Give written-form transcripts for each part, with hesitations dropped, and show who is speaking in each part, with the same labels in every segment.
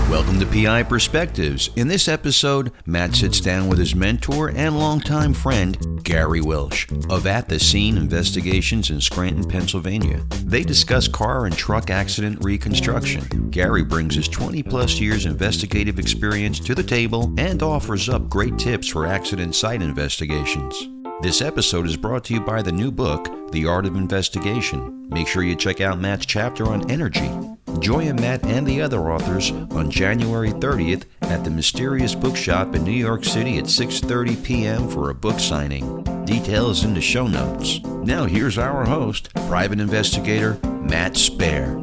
Speaker 1: Welcome to PI Perspectives. In this episode, Matt sits down with his mentor and longtime friend, Gary Willsch, of At the Scene Investigations in Scranton, Pennsylvania. They discuss car and truck accident reconstruction. Gary brings his 20-plus years investigative experience to the table and offers up great tips for accident site investigations. This episode is brought to you by the new book, The Art of Investigation. Make sure you check out Matt's chapter on energy. Join Matt and the other authors on January 30th at the Mysterious Bookshop in New York City at 6:30 p.m. for a book signing. Details in the show notes. Now here's our host, private investigator Matt Spare.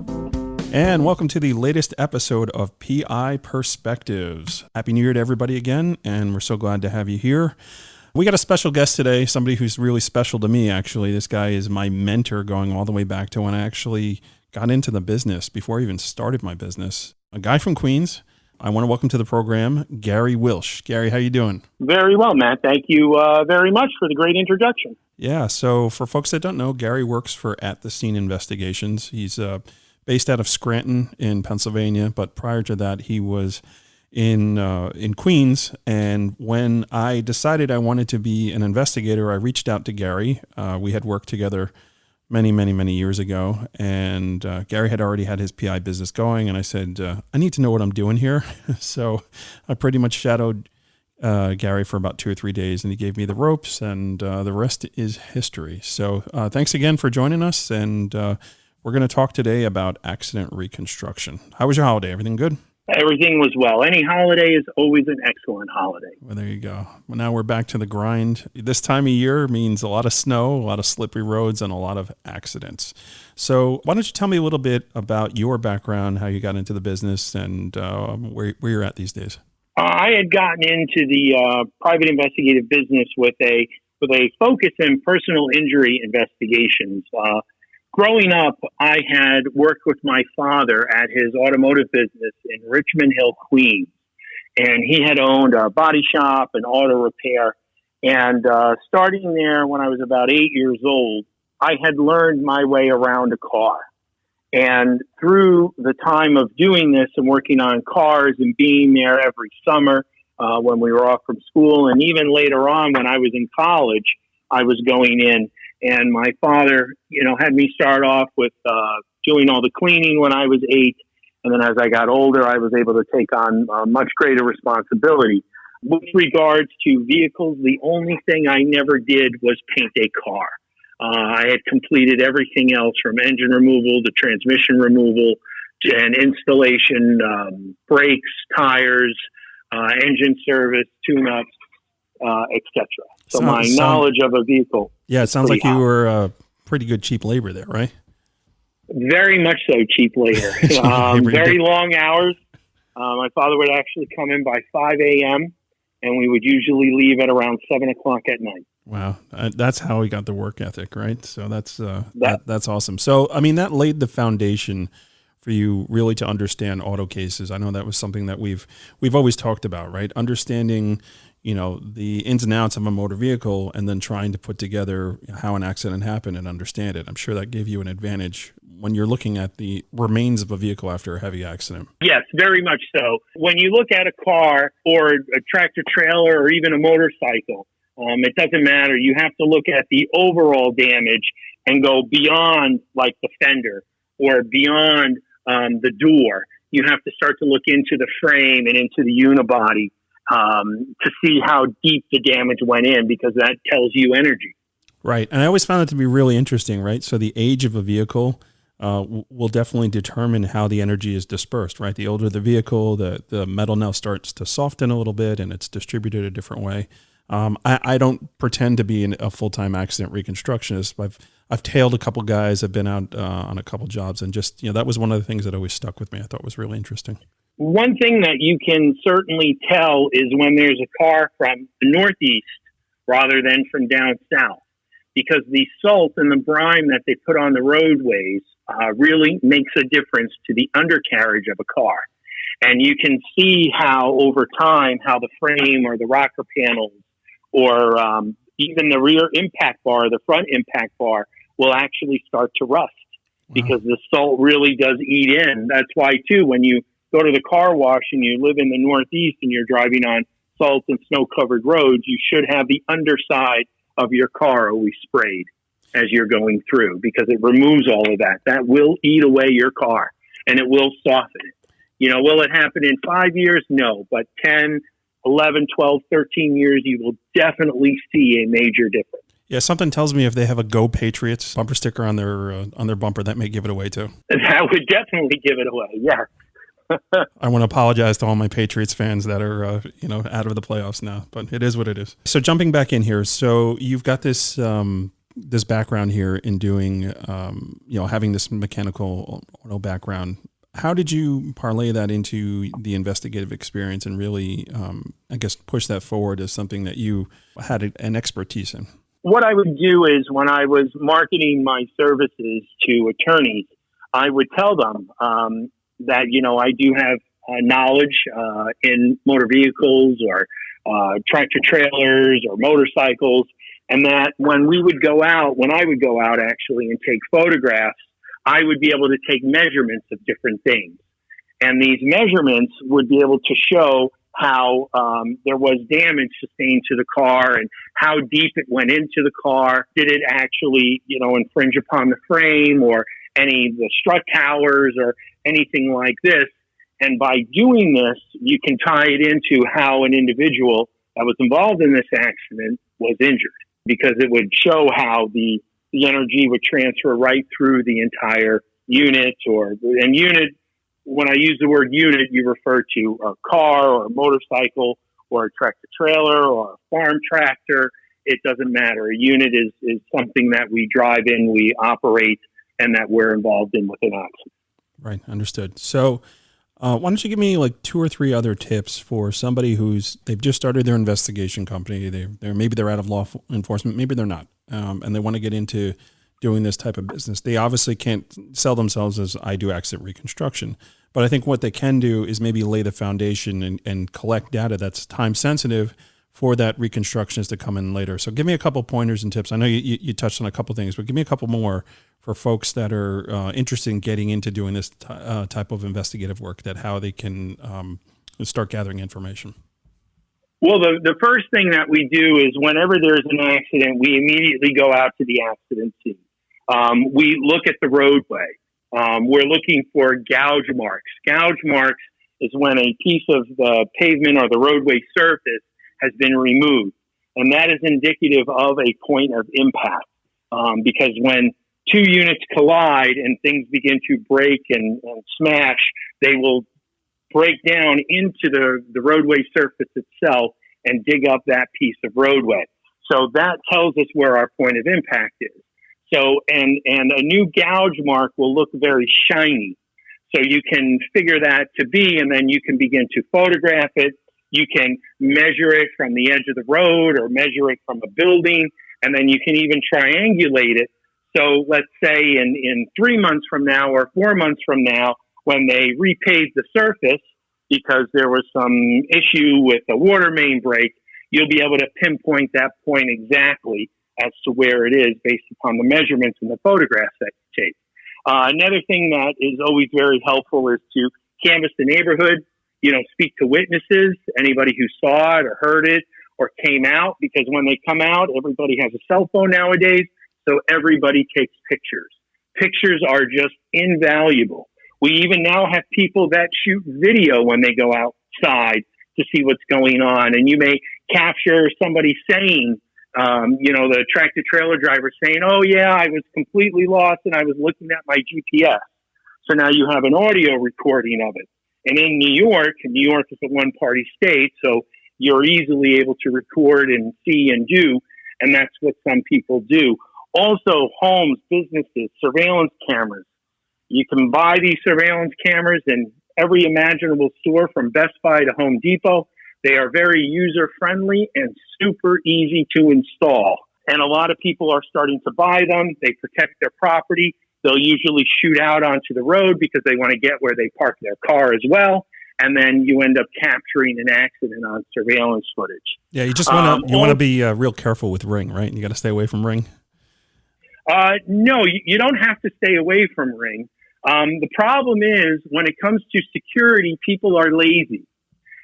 Speaker 2: And welcome to the latest episode of PI Perspectives. Happy New Year to everybody again, and we're so glad to have you here. We got a special guest today, somebody who's really special to me, actually. This guy is my mentor going all the way back to when I actually got into the business, before I even started my business. A guy from Queens. I want to welcome to the program, Gary Willsch. Gary, how you doing?
Speaker 3: Very well, Matt. Thank you very much for the great introduction.
Speaker 2: Yeah, so for folks that don't know, Gary works for At the Scene Investigations. He's based out of Scranton in Pennsylvania, but prior to that, he was in Queens. And when I decided I wanted to be an investigator, I reached out to Gary. We had worked together many years ago, and Gary had already had his PI business going, and I said, I need to know what I'm doing here. So I pretty much shadowed Gary for about 2 or 3 days, and he gave me the ropes, and the rest is history. So thanks again for joining us, and we're going to talk today about accident reconstruction. How was your holiday? Everything good?
Speaker 3: Everything was well. Any holiday is always an excellent holiday.
Speaker 2: Well, there you go. Well, now we're back to the grind. This time of year means a lot of snow, a lot of slippery roads, and a lot of accidents. So why don't you tell me a little bit about your background, how you got into the business, and where you're at these days?
Speaker 3: I had gotten into the private investigative business with a focus in personal injury investigations. Growing up, I had worked with my father at his automotive business in Richmond Hill, Queens. And he had owned a body shop and auto repair. And starting there when I was about 8 years old, I had learned my way around a car. And through the time of doing this and working on cars and being there every summer when we were off from school, and even later on when I was in college, I was going in. And my father, had me start off with doing all the cleaning when I was 8. And then as I got older, I was able to take on much greater responsibility. With regards to vehicles, the only thing I never did was paint a car. I had completed everything else from engine removal to transmission removal and installation, brakes, tires, engine service, tune-ups, etc. So my knowledge of a vehicle.
Speaker 2: Yeah, it sounds like you were pretty good cheap labor there, right?
Speaker 3: Very much so, cheap labor. Very long hours. My father would actually come in by 5 a.m., and we would usually leave at around 7 o'clock at night.
Speaker 2: Wow. That's how he got the work ethic, right? So that's awesome. So, I mean, that laid the foundation for you really to understand auto cases. I know that was something that we've always talked about, right? Understanding the ins and outs of a motor vehicle, and then trying to put together how an accident happened and understand it. I'm sure that gave you an advantage when you're looking at the remains of a vehicle after a heavy accident.
Speaker 3: Yes, very much so. When you look at a car or a tractor trailer or even a motorcycle, it doesn't matter. You have to look at the overall damage and go beyond like the fender or beyond the door. You have to start to look into the frame and into the unibody to see how deep the damage went in, because that tells you energy.
Speaker 2: Right. And I always found it to be really interesting, right? So the age of a vehicle will definitely determine how the energy is dispersed, right? The older the vehicle, the metal now starts to soften a little bit and it's distributed a different way. I don't pretend to be a full-time accident reconstructionist. I've tailed a couple guys. I've been out on a couple jobs, and just, that was one of the things that always stuck with me. I thought was really interesting.
Speaker 3: One thing that you can certainly tell is when there's a car from the Northeast rather than from down south, because the salt and the brine that they put on the roadways really makes a difference to the undercarriage of a car. And you can see how over time, how the frame or the rocker panels or even the rear impact bar, the front impact bar will actually start to rust because the salt really does eat in. That's why, too, when you go to the car wash and you live in the Northeast and you're driving on salt and snow-covered roads, you should have the underside of your car always sprayed as you're going through, because it removes all of that. That will eat away your car, and it will soften it. Will it happen in 5 years? No, but 10, 11, 12, 13 years, you will definitely see a major difference.
Speaker 2: Yeah, something tells me if they have a Go Patriots bumper sticker on their bumper, that may give it away too.
Speaker 3: That would definitely give it away, yes.
Speaker 2: I want to apologize to all my Patriots fans that are, out of the playoffs now, but it is what it is. So jumping back in here, so you've got this this background here in doing, having this mechanical auto background. How did you parlay that into the investigative experience and really, push that forward as something that you had an expertise in?
Speaker 3: What I would do is when I was marketing my services to attorneys, I would tell them that, I do have knowledge in motor vehicles or tractor trailers or motorcycles, and that when I would go out actually and take photographs, I would be able to take measurements of different things. And these measurements would be able to show how there was damage sustained to the car and how deep it went into the car. Did it actually, infringe upon the frame or any of the strut towers or anything like this? And by doing this, you can tie it into how an individual that was involved in this accident was injured, because it would show how the energy would transfer right through the entire unit. When I use the word unit, you refer to a car or a motorcycle or a tractor trailer or a farm tractor. It doesn't matter. A unit is something that we drive in, we operate, and that we're involved in with an accident.
Speaker 2: Right. Understood. So why don't you give me like 2 or 3 other tips for somebody they've just started their investigation company. Maybe they're out of law enforcement, maybe they're not, and they want to get into doing this type of business. They obviously can't sell themselves as I do accident reconstruction, but I think what they can do is maybe lay the foundation and collect data that's time sensitive for that reconstructionist to come in later. So give me a couple pointers and tips. I know you touched on a couple things, but give me a couple more for folks that are interested in getting into doing this type of investigative work, that how they can start gathering information.
Speaker 3: Well, the first thing that we do is whenever there's an accident, we immediately go out to the accident scene. We look at the roadway. We're looking for gouge marks. Gouge marks is when a piece of the pavement or the roadway surface has been removed. And that is indicative of a point of impact. Because when 2 units collide and things begin to break and smash, they will break down into the roadway surface itself and dig up that piece of roadway. So that tells us where our point of impact is. So, and a new gouge mark will look very shiny. So you can figure that to be, and then you can begin to photograph it. You can measure it from the edge of the road or measure it from a building, and then you can even triangulate it. So let's say in 3 months from now or 4 months from now, when they repave the surface because there was some issue with a water main break, you'll be able to pinpoint that point exactly as to where it is based upon the measurements and the photographs that you take. Another thing that is always very helpful is to canvass the neighborhood, speak to witnesses, anybody who saw it or heard it or came out, because when they come out, everybody has a cell phone nowadays, so everybody takes pictures. Pictures are just invaluable. We even now have people that shoot video when they go outside to see what's going on, and you may capture somebody saying, the tractor trailer driver saying, "Oh yeah, I was completely lost and I was looking at my GPS." So now you have an audio recording of it. And in New York is a one-party state, so you're easily able to record and see and do, and that's what some people do. Also, homes, businesses, surveillance cameras. You can buy these surveillance cameras in every imaginable store from Best Buy to Home Depot. They are very user-friendly and super easy to install. And a lot of people are starting to buy them. They protect their property. They'll usually shoot out onto the road because they want to get where they park their car as well. And then you end up capturing an accident on surveillance footage.
Speaker 2: Yeah, you just want to be real careful with Ring, right? You got to stay away from Ring.
Speaker 3: No, you don't have to stay away from Ring. The problem is when it comes to security, people are lazy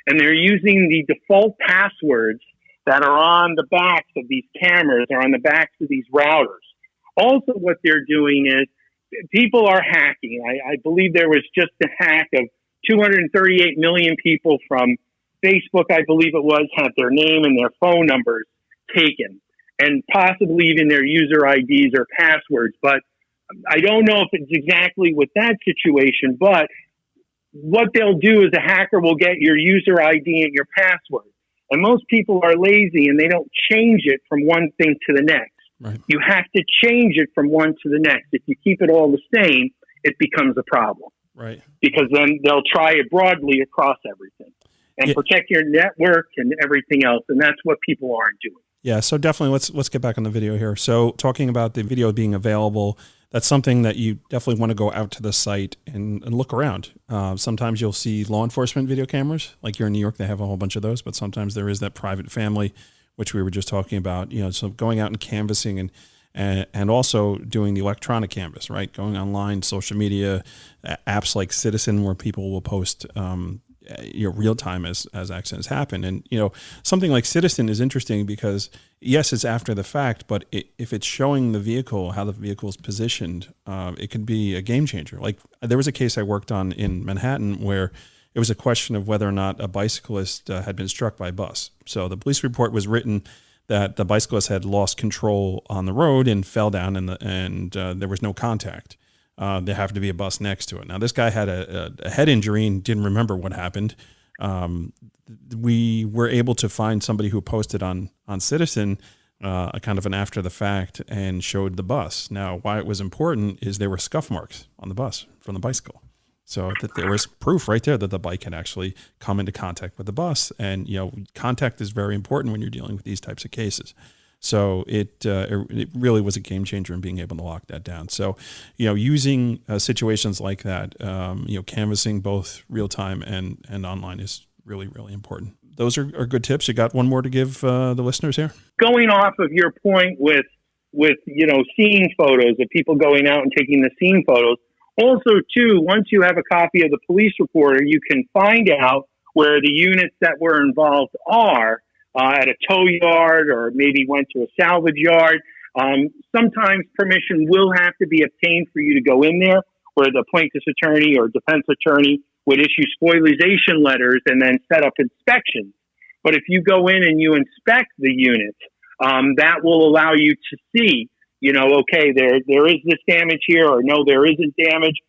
Speaker 3: and they're using the default passwords that are on the backs of these cameras or on the backs of these routers. Also, what they're doing is people are hacking. I believe there was just a hack of 238 million people from Facebook, I believe it was, had their name and their phone numbers taken, and possibly even their user IDs or passwords. But I don't know if it's exactly with that situation, but what they'll do is a hacker will get your user ID and your password. And most people are lazy and they don't change it from one thing to the next.
Speaker 2: Right.
Speaker 3: You have to change it from one to the next. If you keep it all the same, it becomes a problem.
Speaker 2: Right.
Speaker 3: Because then they'll try it broadly across everything and protect your network and everything else. And that's what people aren't doing.
Speaker 2: Yeah. So definitely let's get back on the video here. So talking about the video being available, that's something that you definitely want to go out to the site and look around. Sometimes you'll see law enforcement video cameras, like here in New York, they have a whole bunch of those, but sometimes there is that private family, which we were just talking about, so going out and canvassing and also doing the electronic canvas, right? Going online, social media, apps like Citizen, where people will post, real time as accidents happen. And, something like Citizen is interesting because yes, it's after the fact, but if it's showing the vehicle, how the vehicle is positioned, it could be a game changer. Like there was a case I worked on in Manhattan where it was a question of whether or not a bicyclist had been struck by a bus. So the police report was written that the bicyclist had lost control on the road and fell down, and there was no contact. There happened to be a bus next to it. Now, this guy had a head injury and didn't remember what happened. We were able to find somebody who posted on Citizen a kind of an after the fact and showed the bus. Now, why it was important is there were scuff marks on the bus from the bicycle. So that there was proof right there that the bike had actually come into contact with the bus. And, contact is very important when you're dealing with these types of cases. So it really was a game changer in being able to lock that down. So, using situations like that, canvassing both real time and online is really, really important. Those are good tips. You got one more to give the listeners here?
Speaker 3: Going off of your point with scene photos, of people going out and taking the scene photos. Also, too, once you have a copy of the police report, you can find out where the units that were involved are at a tow yard or maybe went to a salvage yard. Sometimes permission will have to be obtained for you to go in there, where the plaintiff's attorney or defense attorney would issue spoliation letters and then set up inspections. But if you go in and you inspect the unit, that will allow you to see, okay, there is this damage here, or no, there isn't damage.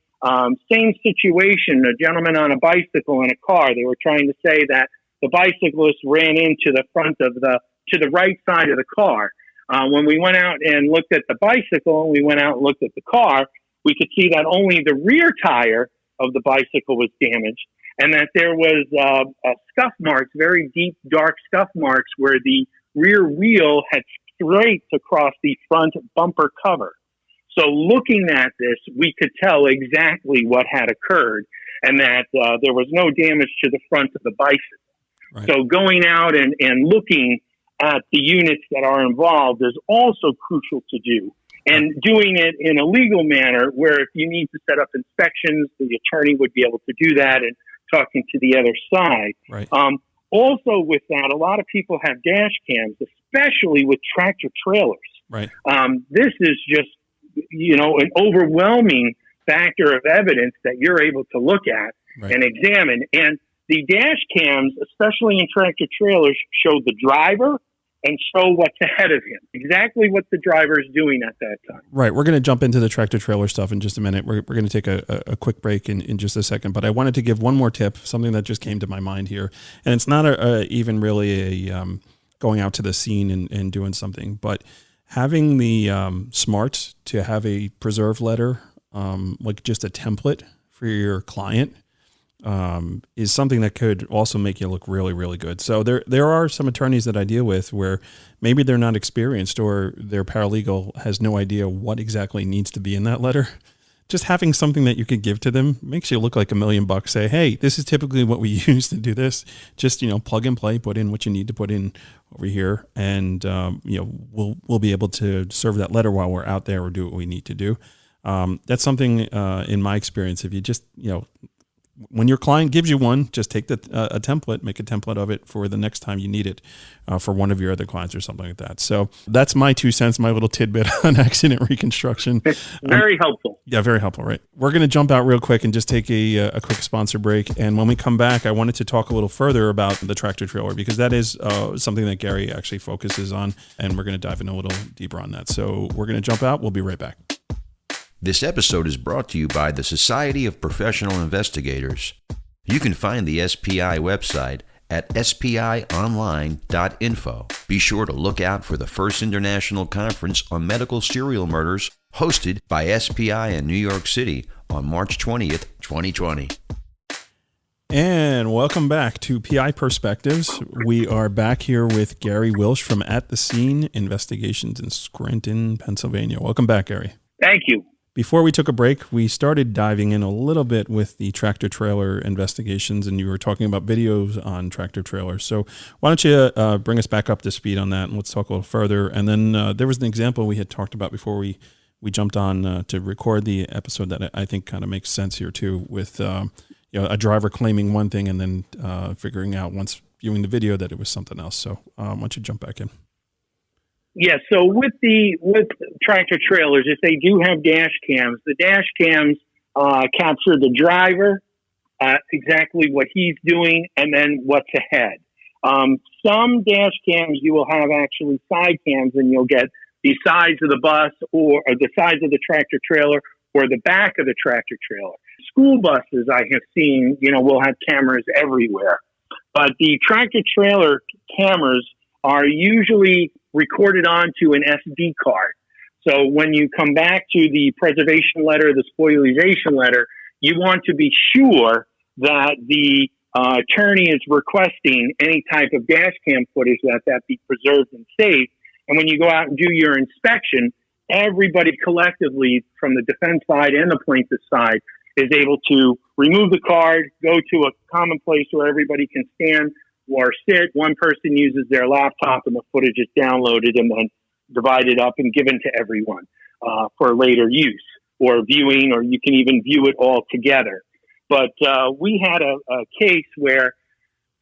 Speaker 3: Same situation, a gentleman on a bicycle in a car. They were trying to say that the bicyclist ran into the front of to the right side of the car. When we went out and looked at the bicycle, and we went out and looked at the car, we could see that only the rear tire of the bicycle was damaged, and that there was scuff marks, very deep, dark scuff marks, where the rear wheel had scraped across the front bumper cover. So looking at this, we could tell exactly what had occurred, and that there was no damage to the front of the bicycle. Right. So going out and looking at the units that are involved is also crucial to do. And doing it in a legal manner, where if you need to set up inspections, the attorney would be able to do that, and talking to the other side. Right. Also with that, a lot of people have dash cams, especially with tractor trailers. Right. This is just, an overwhelming factor of evidence that you're able to look at and examine. And the dash cams, especially in tractor trailers, show the driver and show what's ahead of him, exactly what the driver is doing at that time. Right.
Speaker 2: We're going to jump into the tractor trailer stuff in just a minute. We're going to take a quick break in just a second, but I wanted to give one more tip, something that just came to my mind here. And it's not even really a going out to the scene and doing something, but having the smarts to have a preserve letter, like just a template for your client, is something that could also make you look really, really good. So there are some attorneys that I deal with where maybe they're not experienced, or their paralegal has no idea what exactly needs to be in that letter. Just having something that you could give to them makes you look like $1 million. Say, hey, this is typically what we use to do this. Just, plug and play, put in what you need to put in over here. And, we'll be able to serve that letter while we're out there or do what we need to do. That's something in my experience. If you just, when your client gives you one, just take a template, make a template of it for the next time you need it for one of your other clients or something like that. So that's my 2 cents, my little tidbit on accident reconstruction.
Speaker 3: Very helpful.
Speaker 2: Yeah, very helpful, right? We're going to jump out real quick and just take a quick sponsor break. And when we come back, I wanted to talk a little further about the tractor trailer, because that is something that Gary actually focuses on, and we're going to dive in a little deeper on that. So we're going to jump out. We'll be right back.
Speaker 1: This episode is brought to you by the Society of Professional Investigators. You can find the SPI website at spionline.info. Be sure to look out for the first international conference on medical serial murders hosted by SPI in New York City on March 20th, 2020.
Speaker 2: And welcome back to PI Perspectives. We are back here with Gary Willsch from At the Scene Investigations in Scranton, Pennsylvania. Welcome back, Gary.
Speaker 3: Thank you.
Speaker 2: Before we took a break, we started diving in a little bit with the tractor trailer investigations, and you were talking about videos on tractor trailers. So why don't you bring us back up to speed on that, and let's talk a little further. And then there was an example we had talked about before we jumped on to record the episode that I think kind of makes sense here too, with a driver claiming one thing and then figuring out once viewing the video that it was something else. So why don't you jump back in?
Speaker 3: Yeah, so with tractor trailers, if they do have dash cams, the dash cams capture the driver, exactly what he's doing, and then what's ahead. Some dash cams you will have actually side cams, and you'll get the sides of the bus or the sides of the tractor trailer or the back of the tractor trailer. School buses I have seen, will have cameras everywhere. But the tractor trailer cameras are usually recorded onto an SD card. So when you come back to the preservation letter, the spoliation letter, you want to be sure that the attorney is requesting any type of dash cam footage that be preserved and saved. And when you go out and do your inspection, everybody collectively from the defense side and the plaintiff side is able to remove the card, go to a common place where everybody can stand or sit. One person uses their laptop and the footage is downloaded and then divided up and given to everyone for later use or viewing, or you can even view it all together. But we had a case where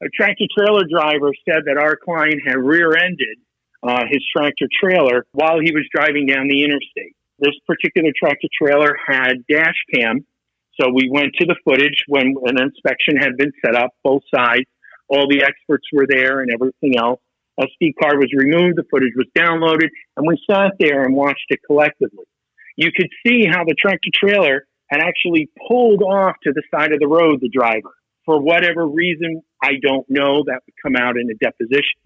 Speaker 3: a tractor trailer driver said that our client had rear-ended his tractor trailer while he was driving down the interstate. This particular tractor trailer had dash cam, so we went to the footage when an inspection had been set up, both sides. All the experts were there and everything else. SD card was removed, the footage was downloaded, and we sat there and watched it collectively. You could see how the tractor trailer had actually pulled off to the side of the road, the driver. For whatever reason, I don't know, that would come out in a deposition.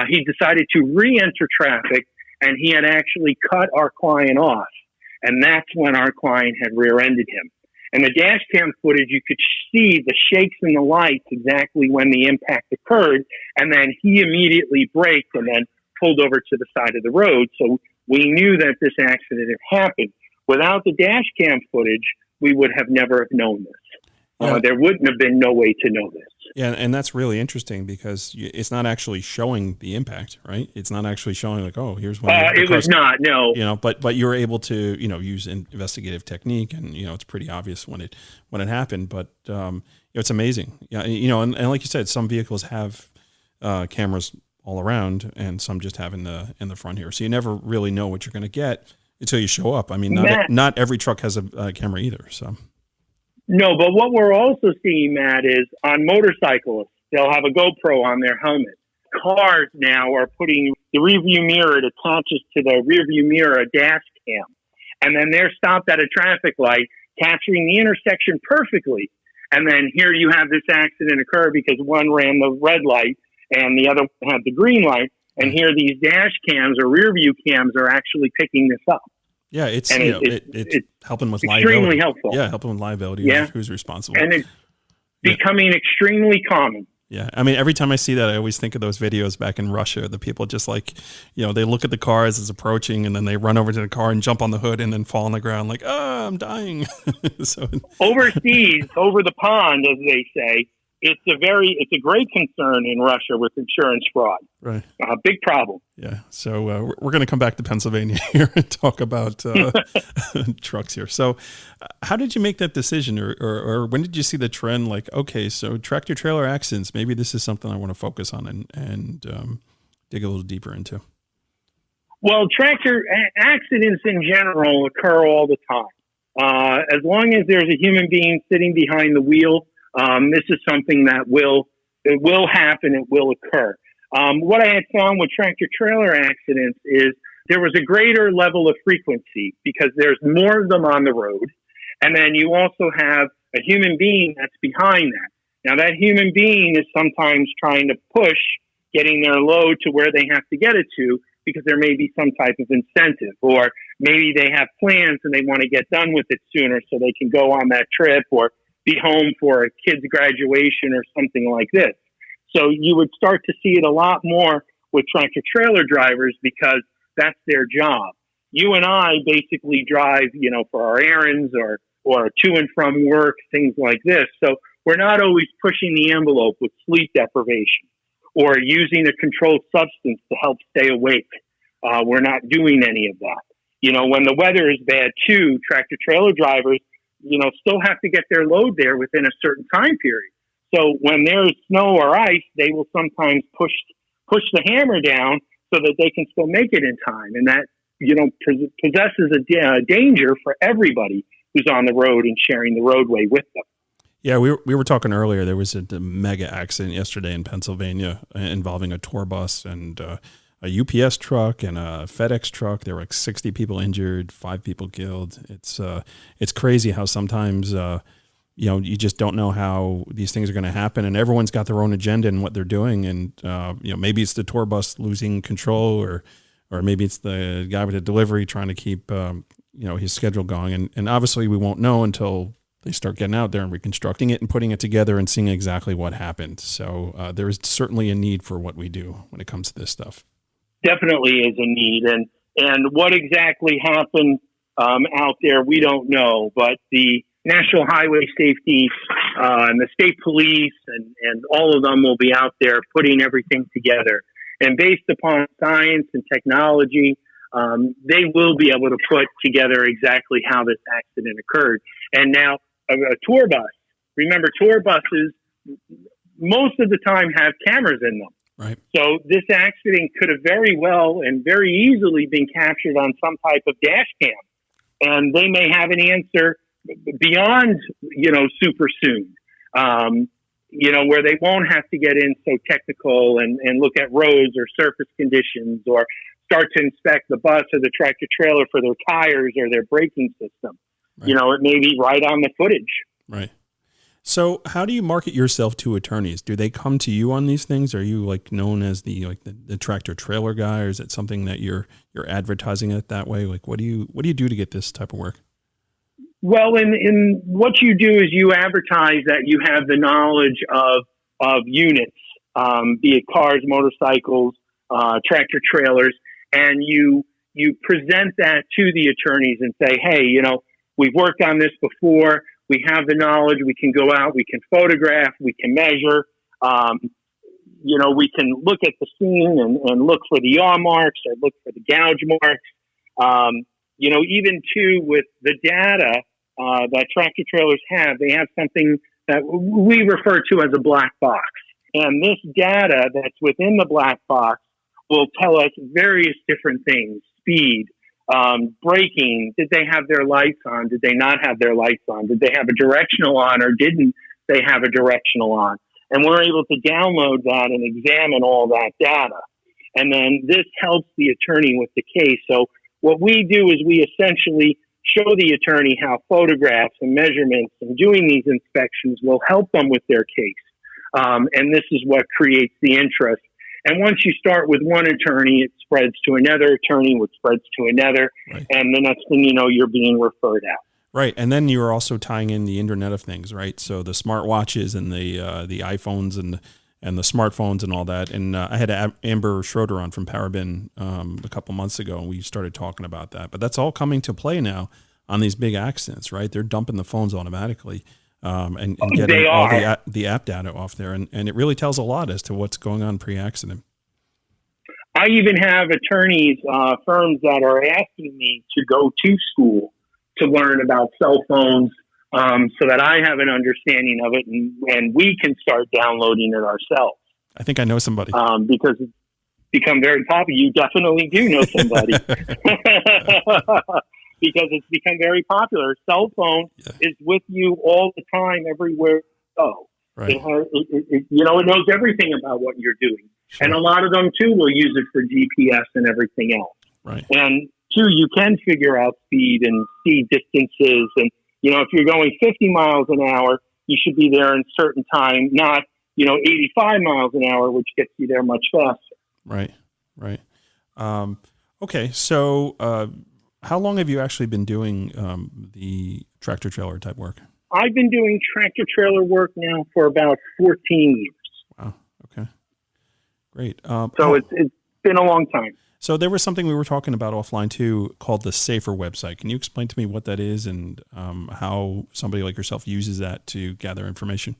Speaker 3: He decided to re-enter traffic, and he had actually cut our client off. And that's when our client had rear-ended him. And the dash cam footage, you could see the shakes and the lights exactly when the impact occurred. And then he immediately braked and then pulled over to the side of the road. So we knew that this accident had happened. Without the dash cam footage, we would have never known this. There wouldn't have been no way to know this.
Speaker 2: Yeah, and that's really interesting because it's not actually showing the impact, right? It's not actually showing like, oh, here's one.
Speaker 3: It was not, no.
Speaker 2: But you're able to, use investigative technique, and it's pretty obvious when it happened. But it's amazing, and like you said, some vehicles have cameras all around, and some just have in the front here. So you never really know what you're going to get until you show up. I mean, not every truck has a camera either, so.
Speaker 3: No, but what we're also seeing, Matt, is on motorcyclists, they'll have a GoPro on their helmet. Cars now are putting the rearview mirror, it attaches to the rearview mirror a dash cam. And then they're stopped at a traffic light, capturing the intersection perfectly. And then here you have this accident occur because one ran the red light and the other had the green light. And here these dash cams or rearview cams are actually picking this up.
Speaker 2: Yeah, it's helping with
Speaker 3: extremely
Speaker 2: liability.
Speaker 3: Helpful.
Speaker 2: Yeah, helping with liability.
Speaker 3: Yeah.
Speaker 2: Who's responsible?
Speaker 3: And it's becoming extremely common.
Speaker 2: Yeah, I mean, every time I see that, I always think of those videos back in Russia. The people just like, they look at the car as it's approaching, and then they run over to the car and jump on the hood and then fall on the ground like, I'm dying.
Speaker 3: Overseas, over the pond, as they say, it's a great concern in Russia with insurance fraud.
Speaker 2: Right.
Speaker 3: Big problem.
Speaker 2: Yeah. So we're going to come back to Pennsylvania here and talk about trucks here. So how did you make that decision, or when did you see the trend? Like, okay, so tractor trailer accidents, maybe this is something I want to focus on and dig a little deeper into.
Speaker 3: Well, tractor accidents in general occur all the time. As long as there's a human being sitting behind the wheel, this is something that will happen. It will occur. What I had found with tractor trailer accidents is there was a greater level of frequency because there's more of them on the road. And then you also have a human being that's behind that. Now, that human being is sometimes trying to push getting their load to where they have to get it to because there may be some type of incentive, or maybe they have plans and they want to get done with it sooner so they can go on that trip or be home for a kid's graduation or something like this. So you would start to see it a lot more with tractor trailer drivers because that's their job. You and I basically drive, for our errands or to and from work, things like this. So we're not always pushing the envelope with sleep deprivation or using a controlled substance to help stay awake. We're not doing any of that. When the weather is bad too, tractor trailer drivers, still have to get their load there within a certain time period. So when there's snow or ice, they will sometimes push the hammer down so that they can still make it in time. And that, possesses a danger for everybody who's on the road and sharing the roadway with them.
Speaker 2: Yeah, we were talking earlier. There was a mega accident yesterday in Pennsylvania involving a tour bus and a UPS truck and a FedEx truck. There were like 60 people injured, 5 people killed. It's crazy how sometimes you just don't know how these things are going to happen, and everyone's got their own agenda and what they're doing. And maybe it's the tour bus losing control, or maybe it's the guy with the delivery trying to keep his schedule going. And obviously we won't know until they start getting out there and reconstructing it and putting it together and seeing exactly what happened. So there is certainly a need for what we do when it comes to this stuff.
Speaker 3: Definitely is a need. And what exactly happened out there, we don't know. But the National Highway Safety and the state police and all of them will be out there putting everything together. And based upon science and technology, they will be able to put together exactly how this accident occurred. And now a tour bus, remember tour buses, most of the time have cameras in them.
Speaker 2: Right.
Speaker 3: So this accident could have very well and very easily been captured on some type of dash cam. And they may have an answer beyond, super soon, where they won't have to get in so technical and look at roads or surface conditions or start to inspect the bus or the tractor trailer for their tires or their braking system. Right. It may be right on the footage.
Speaker 2: Right. So how do you market yourself to attorneys? Do they come to you on these things? Are you known as the tractor trailer guy, or is it something that you're advertising it that way? What do you do to get this type of work?
Speaker 3: Well, in what you do is you advertise that you have the knowledge of units, be it cars, motorcycles, tractor trailers, and you present that to the attorneys and say, hey, we've worked on this before. We have the knowledge. We can go out. We can photograph. We can measure. We can look at the scene and look for the yaw marks or look for the gouge marks. Even too with the data that tractor trailers have, they have something that we refer to as a black box. And this data that's within the black box will tell us various different things: speed, braking, did they have their lights on? Did they not have their lights on? Did they have a directional on or didn't they have a directional on? And we're able to download that and examine all that data. And then this helps the attorney with the case. So what we do is we essentially show the attorney how photographs and measurements and doing these inspections will help them with their case. And this is what creates the interest. And once you start with one attorney, it spreads to another attorney, which spreads to another. Right. And the next thing you know, you're being referred out.
Speaker 2: Right. And then you're also tying in the Internet of Things, right? So the smartwatches and the iPhones and the smartphones and all that. And I had Amber Schroeder on from Parabin a couple months ago, and we started talking about that. But that's all coming to play now on these big accidents, right? They're dumping the phones automatically. and getting all the app data off there. And it really tells a lot as to what's going on pre-accident.
Speaker 3: I even have attorneys, firms that are asking me to go to school to learn about cell phones, so that I have an understanding of it, and we can start downloading it ourselves.
Speaker 2: I think I know somebody.
Speaker 3: Because it's become very popular. You definitely do know somebody. Because it's become very popular. Cell phone is with you all the time, everywhere you go.
Speaker 2: Right.
Speaker 3: It knows everything about what you're doing. Sure. And a lot of them, too, will use it for GPS and everything else.
Speaker 2: Right.
Speaker 3: And, too, you can figure out speed and see distances. And, if you're going 50 miles an hour, you should be there in a certain time, not, 85 miles an hour, which gets you there much faster.
Speaker 2: Right. Okay, so how long have you actually been doing the tractor trailer type work?
Speaker 3: I've been doing tractor trailer work now for about 14 years.
Speaker 2: Wow. Okay. Great.
Speaker 3: So it's been a long time.
Speaker 2: So there was something we were talking about offline too called the Safer website. Can you explain to me what that is and how somebody like yourself uses that to gather information?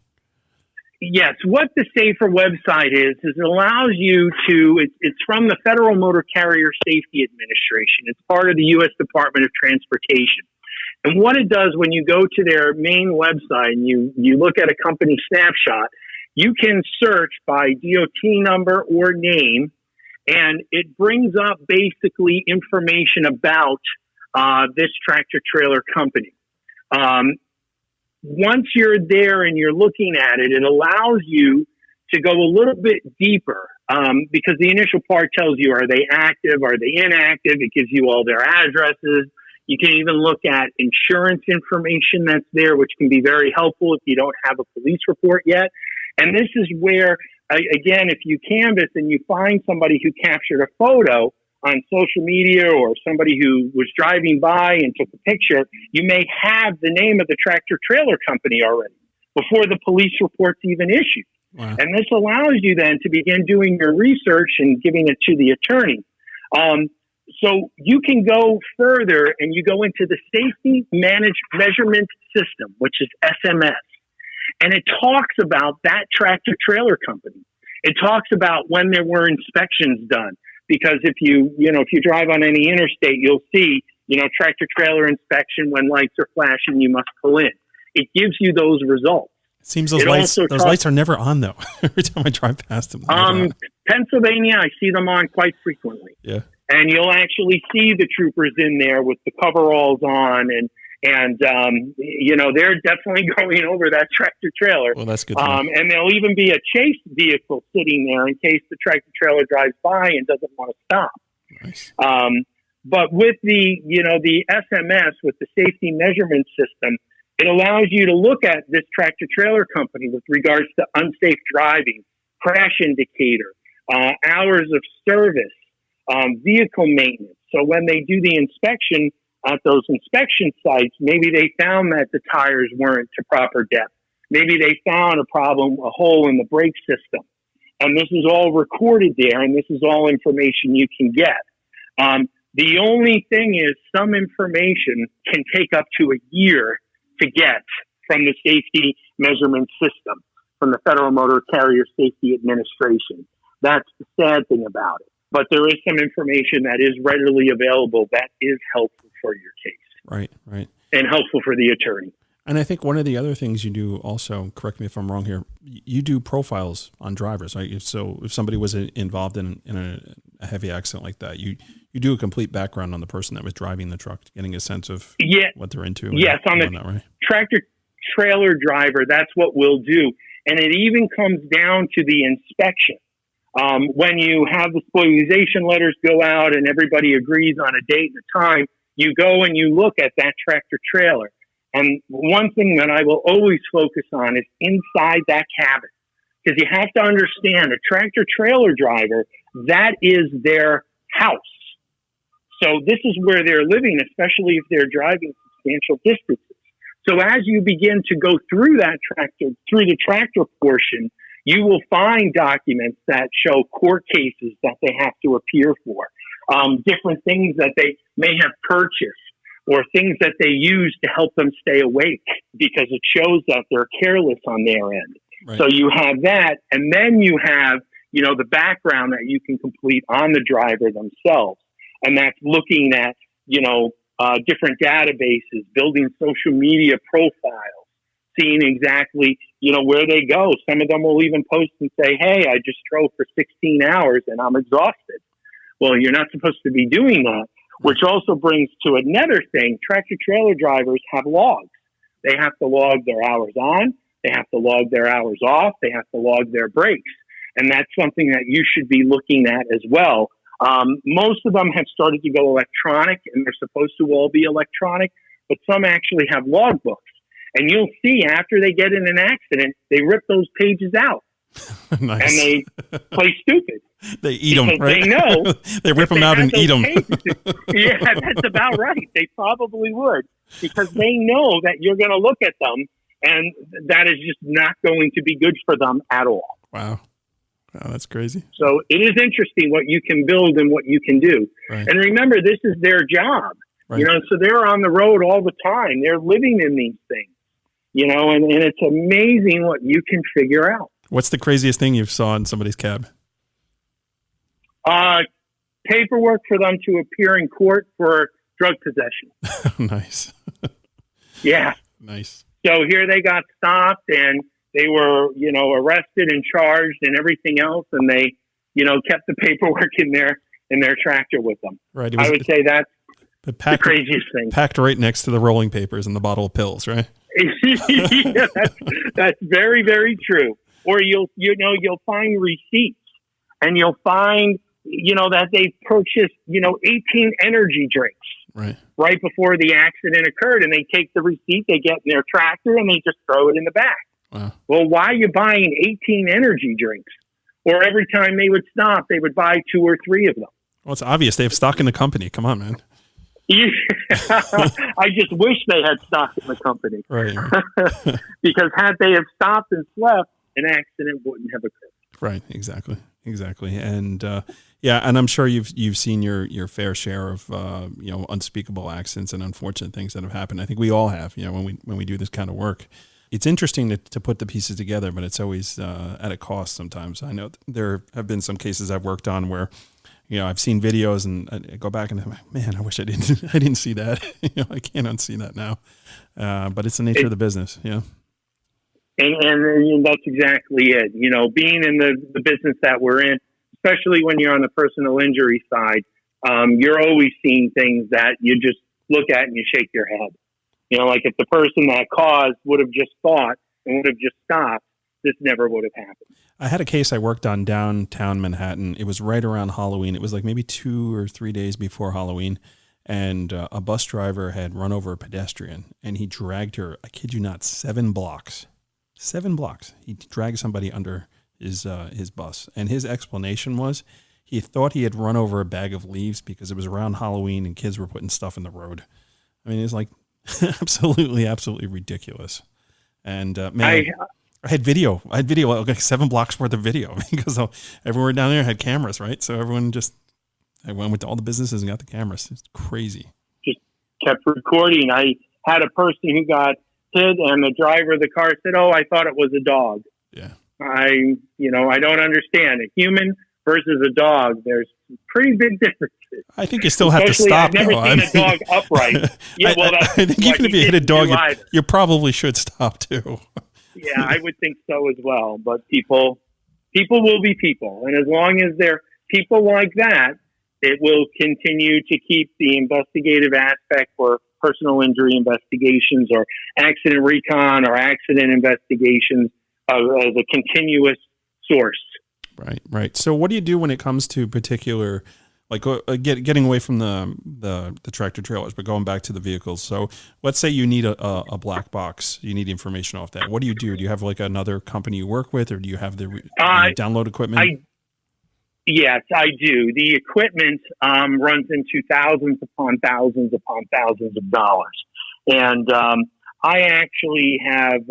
Speaker 3: Yes. What the Safer website is it allows you to, it's from the Federal Motor Carrier Safety Administration. It's part of the U.S. Department of Transportation. And what it does when you go to their main website and you look at a company snapshot, you can search by DOT number or name, and it brings up basically information about this tractor trailer company. Once you're there and you're looking at it, it allows you to go a little bit deeper because the initial part tells you, are they active? Are they inactive? It gives you all their addresses. You can even look at insurance information that's there, which can be very helpful if you don't have a police report yet. And this is where, again, if you canvass and you find somebody who captured a photo on social media or somebody who was driving by and took a picture, you may have the name of the tractor trailer company already before the police report's even issued.
Speaker 2: Wow.
Speaker 3: And this allows you then to begin doing your research and giving it to the attorney. So you can go further and you go into the Safety Measurement System, which is SMS. And it talks about that tractor trailer company. It talks about when there were inspections done. Because if you drive on any interstate, you'll see, tractor trailer inspection, when lights are flashing, you must pull in. It gives you those results.
Speaker 2: It seems those lights are never on, though. Every time I drive past them.
Speaker 3: Pennsylvania, I see them on quite frequently.
Speaker 2: Yeah.
Speaker 3: And you'll actually see the troopers in there with the coveralls on, and they're definitely going over that tractor trailer.
Speaker 2: Well, that's good.
Speaker 3: And there'll even be a chase vehicle sitting there in case the tractor trailer drives by and doesn't want to stop.
Speaker 2: Nice.
Speaker 3: But with the SMS, with the Safety Measurement System, it allows you to look at this tractor trailer company with regards to unsafe driving, crash indicator, hours of service, vehicle maintenance. So when they do the inspection at those inspection sites, maybe they found that the tires weren't to proper depth. Maybe they found a hole in the brake system. And this is all recorded there, and this is all information you can get. The only thing is some information can take up to a year to get from the Safety Measurement System, from the Federal Motor Carrier Safety Administration. That's the sad thing about it. But there is some information that is readily available that is helpful for your case.
Speaker 2: Right.
Speaker 3: And helpful for the attorney.
Speaker 2: And I think one of the other things you do also, correct me if I'm wrong here, you do profiles on drivers, right? So if somebody was involved in a heavy accident like that, you do a complete background on the person that was driving the truck, getting a sense of what they're into.
Speaker 3: Yes, on the
Speaker 2: right?
Speaker 3: Tractor trailer driver, that's what we'll do. And it even comes down to the inspection. When you have the spoliation letters go out and everybody agrees on a date and a time, you go and you look at that tractor trailer. And one thing that I will always focus on is inside that cabin. Because you have to understand, a tractor trailer driver, that is their house. So this is where they're living, especially if they're driving substantial distances. So as you begin to go through the tractor portion, you will find documents that show court cases that they have to appear for, different things that they may have purchased, or things that they use to help them stay awake, because it shows that they're careless on their end.
Speaker 2: Right.
Speaker 3: So you have that, and then you have, the background that you can complete on the driver themselves. And that's looking at, different databases, building social media profiles, seeing exactly, where they go. Some of them will even post and say, hey, I just drove for 16 hours and I'm exhausted. Well, you're not supposed to be doing that, which also brings to another thing. Tractor trailer drivers have logs. They have to log their hours on. They have to log their hours off. They have to log their breaks. And that's something that you should be looking at as well. Most of them have started to go electronic, and they're supposed to all be electronic, but some actually have logbooks. And you'll see after they get in an accident, they rip those pages out.
Speaker 2: Nice.
Speaker 3: And they play stupid.
Speaker 2: They eat them, right?
Speaker 3: They know.
Speaker 2: They rip them out and eat them.
Speaker 3: Yeah, that's about right. They probably would, because they know that you're going to look at them, and that is just not going to be good for them at all.
Speaker 2: Wow. Wow, that's crazy.
Speaker 3: So it is interesting what you can build and what you can do.
Speaker 2: Right.
Speaker 3: And remember, this is their job.
Speaker 2: Right.
Speaker 3: So they're on the road all the time. They're living in these things, and it's amazing what you can figure out.
Speaker 2: What's the craziest thing you saw in somebody's cab?
Speaker 3: Paperwork for them to appear in court for drug possession.
Speaker 2: Nice.
Speaker 3: Yeah.
Speaker 2: Nice.
Speaker 3: So here they got stopped, and they were, arrested and charged and everything else, and they, kept the paperwork in their tractor with them.
Speaker 2: Right.
Speaker 3: I would say that's the craziest thing.
Speaker 2: Packed right next to the rolling papers and the bottle of pills, right?
Speaker 3: Yeah, that's very, very true. Or you'll find receipts, and you'll find, that they purchased, 18 energy drinks right before the accident occurred, and they take the receipt, they get in their tractor, and they just throw it in the back.
Speaker 2: Wow.
Speaker 3: Well, why are you buying 18 energy drinks? Or every time they would stop, they would buy 2 or 3 of them.
Speaker 2: Well, it's obvious they have stock in the company. Come on, man.
Speaker 3: I just wish they had stock in the company.
Speaker 2: Right.
Speaker 3: Because had they have stopped and slept, an accident wouldn't have occurred.
Speaker 2: Right. Exactly. And and I'm sure you've seen your fair share of unspeakable accidents and unfortunate things that have happened. I think we all have. When we do this kind of work. It's interesting to put the pieces together, but it's always at a cost sometimes. I know there have been some cases I've worked on where, I've seen videos and I go back and I'm like, man, I wish I didn't see that. I can't unsee that now. But it's the nature of the business. Yeah.
Speaker 3: And that's exactly it. Being in the business that we're in, especially when you're on the personal injury side, you're always seeing things that you just look at and you shake your head. Like if the person that caused would have just thought and would have just stopped, this never would have happened.
Speaker 2: I had a case I worked on downtown Manhattan. It was right around Halloween. It was like maybe 2 or 3 days before Halloween. And a bus driver had run over a pedestrian and he dragged her, I kid you not, 7 blocks. 7 blocks. He dragged somebody under his bus. And his explanation was he thought he had run over a bag of leaves because it was around Halloween and kids were putting stuff in the road. I mean, it's like, absolutely ridiculous. And man, I had video, like 7 blocks worth of video because everywhere down there had cameras, right? So I went to all the businesses and got the cameras. It's crazy. Just
Speaker 3: kept recording. I had a person who got hit, and the driver of the car said, "Oh, I thought it was a dog."
Speaker 2: Yeah. I
Speaker 3: don't understand. A human versus a dog, there's pretty big differences.
Speaker 2: I think you still have to stop.
Speaker 3: I've never seen a dog upright. Yeah,
Speaker 2: I think even if you hit a dog, you probably should stop too.
Speaker 3: Yeah, I would think so as well. But people will be people. And as long as they're people like that, it will continue to keep the investigative aspect for personal injury investigations or accident recon or accident investigations as a continuous source.
Speaker 2: Right. So what do you do when it comes to particular, like getting away from the tractor trailers, but going back to the vehicles? So let's say you need a black box, you need information off that. What do? Do you have like another company you work with, or do you have the download equipment?
Speaker 3: Yes, I do. The equipment runs into thousands upon thousands of dollars. And I actually have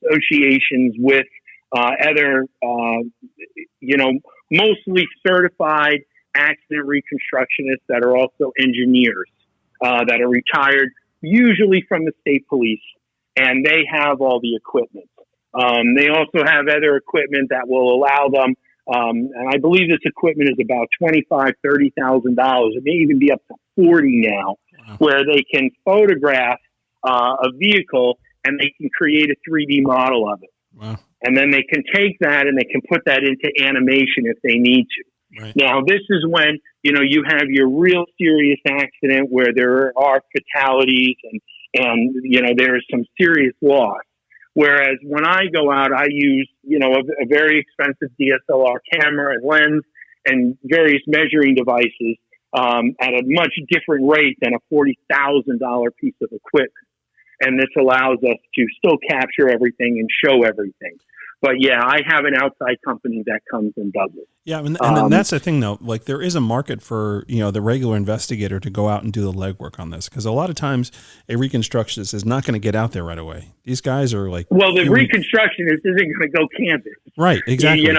Speaker 3: associations with other, mostly certified accident reconstructionists that are also engineers. that are retired, usually from the state police, and they have all the equipment. They also have other equipment that will allow them, and I believe this equipment is about $25,000, $30,000. It may even be up to 40 now, where they can photograph a vehicle and they can create a 3D model of it.
Speaker 2: Wow.
Speaker 3: And then they can take that and they can put that into animation if they need to.
Speaker 2: Right.
Speaker 3: Now, this is when, you have your real serious accident where there are fatalities and there is some serious loss. Whereas when I go out, I use, a very expensive DSLR camera and lens and various measuring devices at a much different rate than a $40,000 piece of equipment. And this allows us to still capture everything and show everything. But yeah, I have an outside company that comes and does it.
Speaker 2: Yeah, and that's the thing though. Like there is a market for the regular investigator to go out and do the legwork on this, because a lot of times a reconstructionist is not going to get out there right away. These guys are like,
Speaker 3: well, the reconstructionist isn't going to go canvas.
Speaker 2: Right, exactly.
Speaker 3: These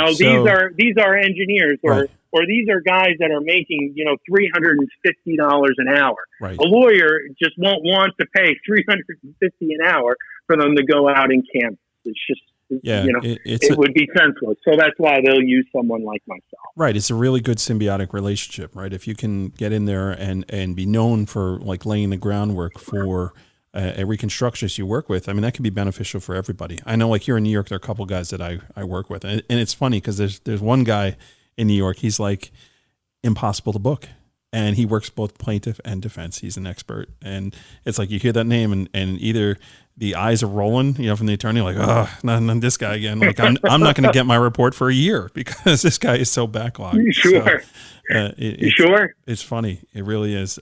Speaker 3: are engineers or these are guys that are making $350 an hour.
Speaker 2: Right.
Speaker 3: A lawyer just won't want to pay $350 an hour for them to go out and canvas. It's just.
Speaker 2: Yeah,
Speaker 3: it would be senseless. So that's why they'll use someone like myself.
Speaker 2: Right. It's a really good symbiotic relationship, right? If you can get in there and be known for like laying the groundwork for a reconstructionist you work with, I mean, that can be beneficial for everybody. I know like here in New York, there are a couple guys that I work with. And it's funny because there's one guy in New York, he's like impossible to book. And he works both plaintiff and defense. He's an expert. And it's like you hear that name and either the eyes are rolling, from the attorney, like, oh, not this guy again. Like I'm not going to get my report for a year because this guy is so backlogged.
Speaker 3: Sure.
Speaker 2: So,
Speaker 3: sure.
Speaker 2: It's funny. It really is.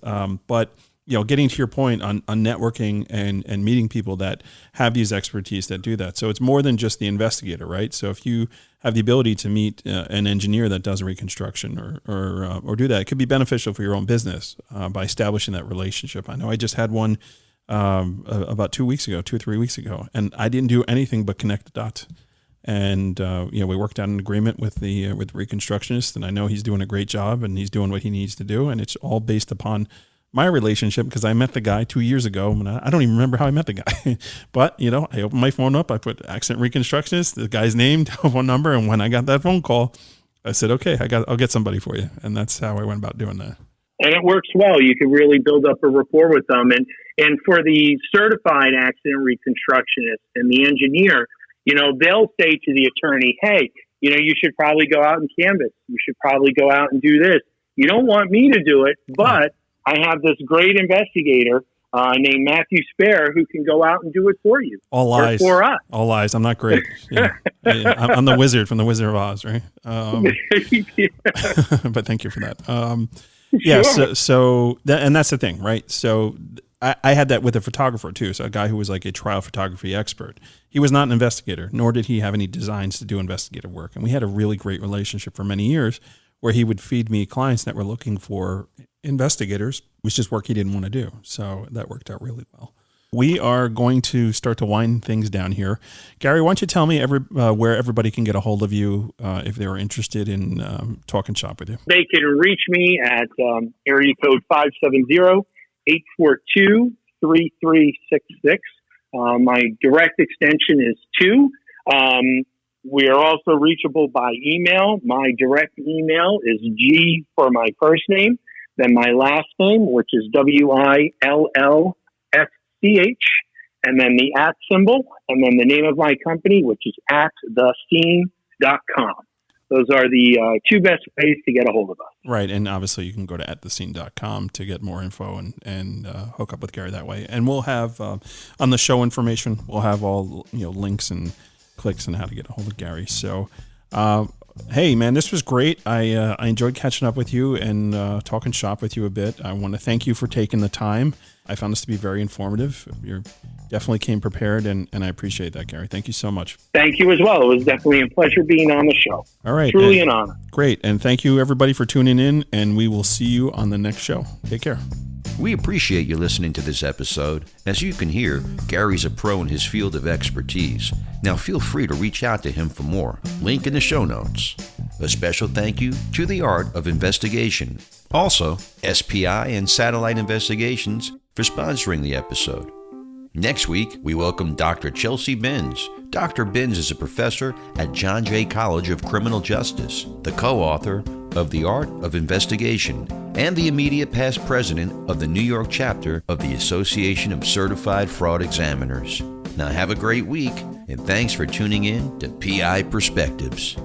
Speaker 2: But getting to your point on networking and meeting people that have these expertise that do that. So it's more than just the investigator, right? So if you have the ability to meet an engineer that does reconstruction or do that, it could be beneficial for your own business by establishing that relationship. I know I just had one about 2 or 3 weeks ago, and I didn't do anything but connect the dots. And we worked out an agreement with the reconstructionist, and I know he's doing a great job and he's doing what he needs to do, and it's all based upon my relationship because I met the guy 2 years ago, and I don't even remember how I met the guy. But I opened my phone up, I put accident reconstructionist, the guy's name, telephone number, and when I got that phone call, I said, okay, I'll get somebody for you, and that's how I went about doing that.
Speaker 3: And it works well. You can really build up a rapport with them. And for the certified accident reconstructionist and the engineer, they'll say to the attorney, hey, you should probably go out and canvas. You should probably go out and do this. You don't want me to do it, but I have this great investigator named Matthew Spare who can go out and do it for you.
Speaker 2: All lies.
Speaker 3: For us.
Speaker 2: All lies. I'm not great. Yeah. I'm the wizard from the Wizard of Oz, right? But thank you for that. Yeah. Sure. And that's the thing, right? So I had that with a photographer too. So a guy who was like a trial photography expert. He was not an investigator, nor did he have any designs to do investigative work. And we had a really great relationship for many years where he would feed me clients that were looking for investigators, which is work he didn't want to do. So that worked out really well. We are going to start to wind things down here. Gary, why don't you tell me where everybody can get a hold of you if they're interested in talking shop with you? They
Speaker 3: can reach me at area code 570-842-3366. My direct extension is 2. We are also reachable by email. My direct email is G for my first name, then my last name, which is WILLSCH, and then the @ symbol, and then the name of my company, which is atthescene.com. Those are the 2 best ways to get a hold of us.
Speaker 2: Right, and obviously you can go to atthescene.com to get more info and hook up with Gary that way. And we'll have on the show information, we'll have all links and clicks on how to get a hold of Gary. So, hey man, this was great. I enjoyed catching up with you and talking shop with you a bit. I want to thank you for taking the time. I found this to be very informative. You definitely came prepared, and I appreciate that, Gary. Thank you so much.
Speaker 3: Thank you as well. It was definitely a pleasure being on the show.
Speaker 2: All right.
Speaker 3: Truly an honor.
Speaker 2: Great. And thank you, everybody, for tuning in, and we will see you on the next show. Take care.
Speaker 1: We appreciate you listening to this episode. As you can hear, Gary's a pro in his field of expertise. Now feel free to reach out to him for more. Link in the show notes. A special thank you to The Art of Investigation, Also, SPI and Satellite Investigations for sponsoring the episode. Next week, we welcome Dr. Chelsea Binns. Dr. Binns is a professor at John Jay College of Criminal Justice, the co-author of The Art of Investigation, and the immediate past president of the New York chapter of the Association of Certified Fraud Examiners. Now have a great week, and thanks for tuning in to PI Perspectives.